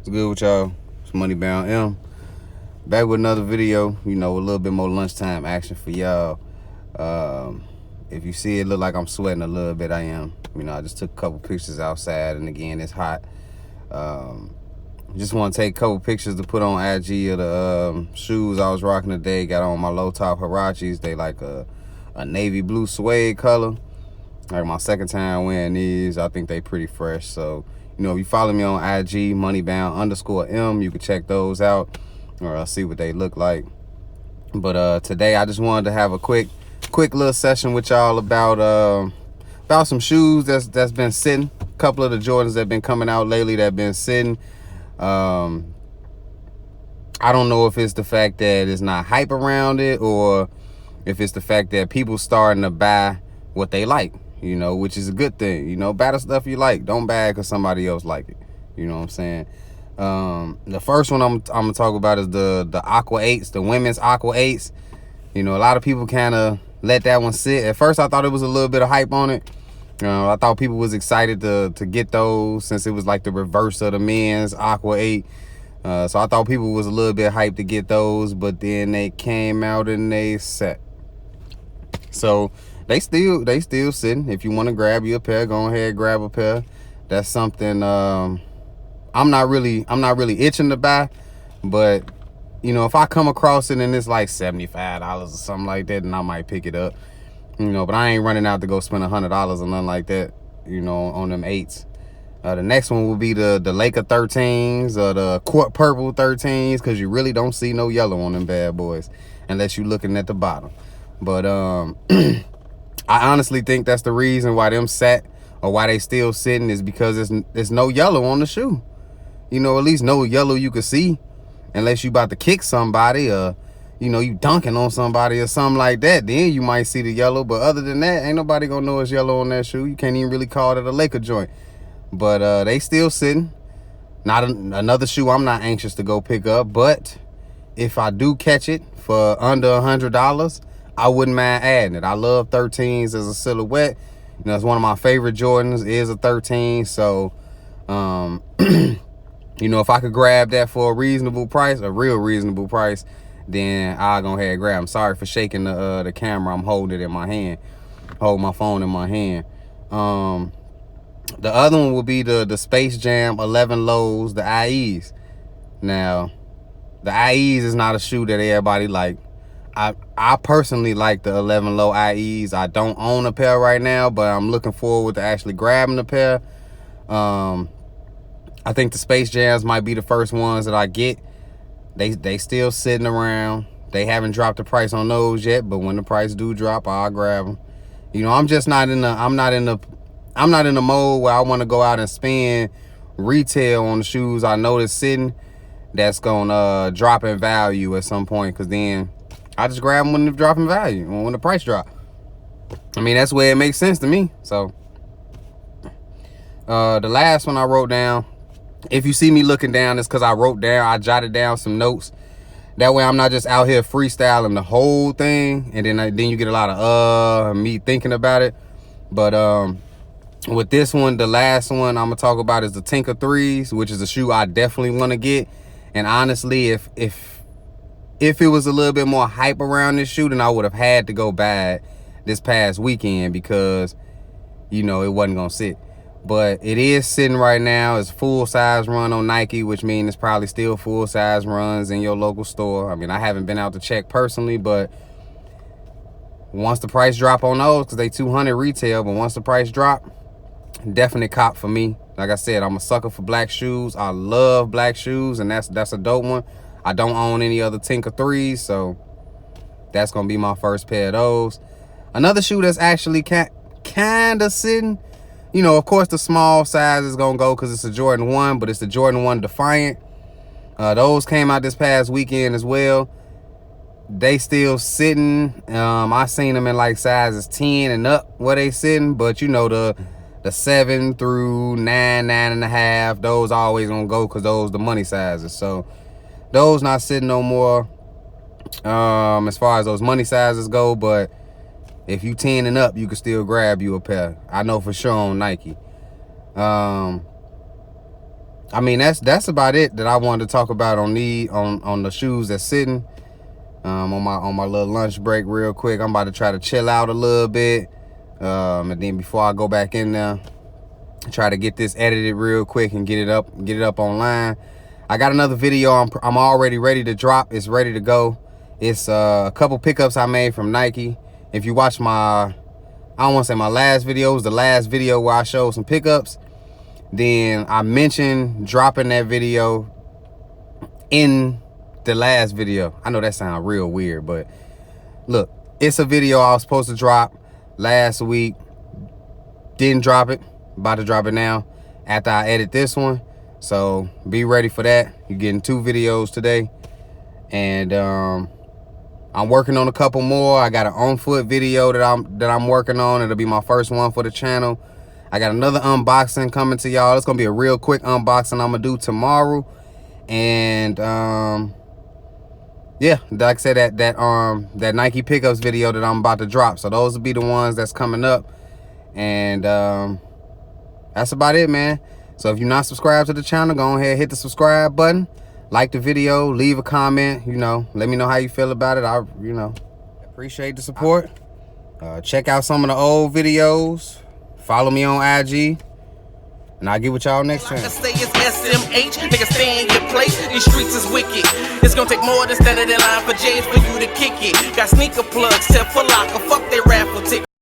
What's good with y'all? It's Moneybound M. Back with another video, a little bit more lunchtime action for y'all. If you see it look like I'm sweating a little bit, I am. I just took a couple pictures outside, and again, it's hot. Just want to take a couple pictures to put on IG of the shoes I was rocking today. Got on my low top Hirachis. They like a navy blue suede color. Like my second time wearing these. I think they pretty fresh. So, if you follow me on IG, moneybound_M, you can check those out or see what they look like. But today I just wanted to have a quick little session with y'all about some shoes that's been sitting. A couple of the Jordans that been coming out lately that been sitting. I don't know if it's the fact that it's not hype around it or if it's the fact that people starting to buy what they like, which is a good thing. Buy the stuff you like. Don't buy it because somebody else like it. You know what I'm saying? The first one I'm gonna talk about is the Aqua 8s, the women's Aqua 8s. A lot of people kind of let that one sit. At first, I thought it was a little bit of hype on it. I thought people was excited to get those since it was like the reverse of the men's Aqua 8. So I thought people was a little bit hyped to get those, but then they came out and they set. So they still sitting. If you want to grab you a pair, go ahead, grab a pair. That's something I'm not really itching to buy, but if I come across it and it's like $75 or something like that, then I might pick it up. But I ain't running out to go spend $100 or nothing like that, on them 8s. The next one will be the Laker 13s or the Court Purple 13s, because you really don't see no yellow on them bad boys unless you're looking at the bottom. But I honestly think that's the reason why them sat or why they still sitting is because there's no yellow on the shoe. At least no yellow you can see, unless you about to kick somebody or you dunking on somebody or something like that. Then you might see the yellow, but other than that, ain't nobody gonna know it's yellow on that shoe. You can't even really call it a Laker joint. But they still sitting. Not another shoe I'm not anxious to go pick up, but if I do catch it for under $100, I wouldn't mind adding it. I love 13s as a silhouette. It's one of my favorite Jordans is a 13. So if I could grab that for a reasonable price, a real reasonable price, then I'll go ahead and grab them. Sorry for shaking the camera. I'm holding it in my hand. Hold my phone in my hand. The other one will be the Space Jam 11 Lows, the IEs. Now, the IEs is not a shoe that everybody like. I personally like the 11 Low IEs. I don't own a pair right now, but I'm looking forward to actually grabbing a pair. I think the Space Jams might be the first ones that I get. They still sitting around. They haven't dropped the price on those yet, but when the price do drop, I'll grab them. I'm just not in the mode where I want to go out and spend retail on the shoes I know that's sitting that's gonna drop in value at some point, because then I just grab them when they drop in value, when the price drop. That's where it makes sense to me. So the last one I wrote down, if you see me looking down, it's because I jotted down some notes. That way I'm not just out here freestyling the whole thing, and then you get a lot of me thinking about it. But with this one, the last one I'm gonna talk about is the Tinker 3s, which is a shoe I definitely want to get. And honestly, if it was a little bit more hype around this shoe, then I would have had to go buy it this past weekend, because it wasn't gonna sit. But it is sitting right now. It's full size run on Nike, which means it's probably still full size runs in your local store. I haven't been out to check personally, but once the price drop on those, because they $200 retail, but once the price drop, definite cop for me. Like I said, I'm a sucker for black shoes. I love black shoes, and that's a dope one. I don't own any other Tinker 3s, so that's gonna be my first pair of those. Another shoe that's actually kind of sitting, of course the small size is gonna go because it's a Jordan 1, but it's the Jordan 1 Defiant. Those came out this past weekend as well. They still sitting. I seen them in like sizes 10 and up where they sitting, but the 7 through 9, 9.5, those always gonna go because those the money sizes. So those not sitting no more as far as those money sizes go, but if you 10 and up, you can still grab you a pair. I know for sure on Nike. I mean, that's about it that I wanted to talk about on the shoes that's sitting on my little lunch break real quick. I'm about to try to chill out a little bit, and then before I go back in there, try to get this edited real quick and get it up online. I got another video I'm already ready to drop. It's ready to go. It's a couple pickups I made from Nike. If you watch I don't want to say my last video, it was the last video where I showed some pickups. Then I mentioned dropping that video in the last video. I know that sounds real weird, but look, it's a video I was supposed to drop last week. Didn't drop it. About to drop it now after I edit this one. So be ready for that. You're getting 2 videos today. And I'm working on a couple more. I got an on foot video that I'm working on. It'll be my first one for the channel. I got another unboxing coming to y'all. It's gonna be a real quick unboxing I'm gonna do tomorrow. And yeah, like I said, that Nike pickups video that I'm about to drop. So those will be the ones that's coming up. And that's about it, man. So if you're not subscribed to the channel, go ahead, hit the subscribe button, like the video, leave a comment, let me know how you feel about it. I appreciate the support. Check out some of the old videos. Follow me on IG, and I'll get with y'all next time. Say it's SMH, nigga, stay in your place. These streets is wicked. It's gonna take more than standing in line for J's for you to kick it. Got sneaker plugs, set for locker, fuck they raffle tickets.